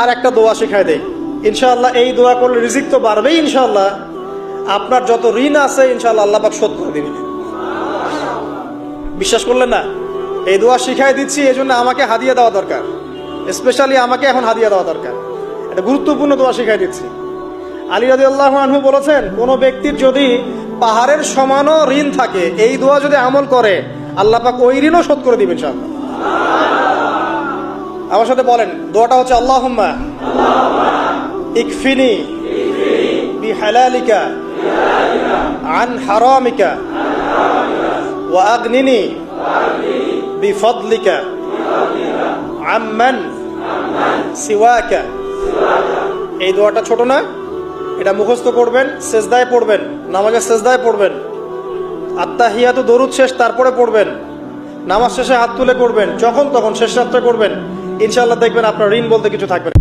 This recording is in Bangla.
আর একটা দোয়া শেখায় দেই ইনশাআল্লাহ। এই দোয়া করলে রিজিক তো বাড়বেই ইনশাআল্লাহ। আপনার যত ঋণ আছে ইনশাআল্লাহ আল্লাহ পাক শোধ করে দিবেন। বিশ্বাস করলেন না? এই দোয়া শিখাই দিচ্ছি, এই জন্য আমাকে হাদিয়া দেওয়া দরকার। স্পেশালি আমাকে এখন হাদিয়া দেওয়া দরকার। এটা গুরুত্বপূর্ণ দোয়া শিখাই দিচ্ছি। আলী রাদিয়াল্লাহু আনহু বলেছেন, কোন ব্যক্তির যদি পাহাড়ের সমানও ঋণ থাকে, এই দোয়া যদি আমল করে আল্লাহ পাক ওই ঋণও শোধ করে দিবেন ইনশাআল্লাহ। আমার সাথে বলেন, দোয়াটা হচ্ছে আল্লাহুম্মা ইকফিনি বিহালালিকা আন হারামিকা ওয়া আগনিনি বিফদলিকা আম্মান সিওয়াকা। এই দোয়াটা ছোট না, এটা মুখস্থ করবেন, সেজদায় পড়বেন, নামাজের সেজদায় পড়বেন, আত্তাহিয়াতু দরুদ শেষ তারপরে পড়বেন, নামাজ শেষে হাত তুলে করবেন, যখন তখন শেষ রাত্রে করবেন, ইনশাআল্লাহ দেখবেন আপনার ঋণ বলতে কিছু থাকবে না।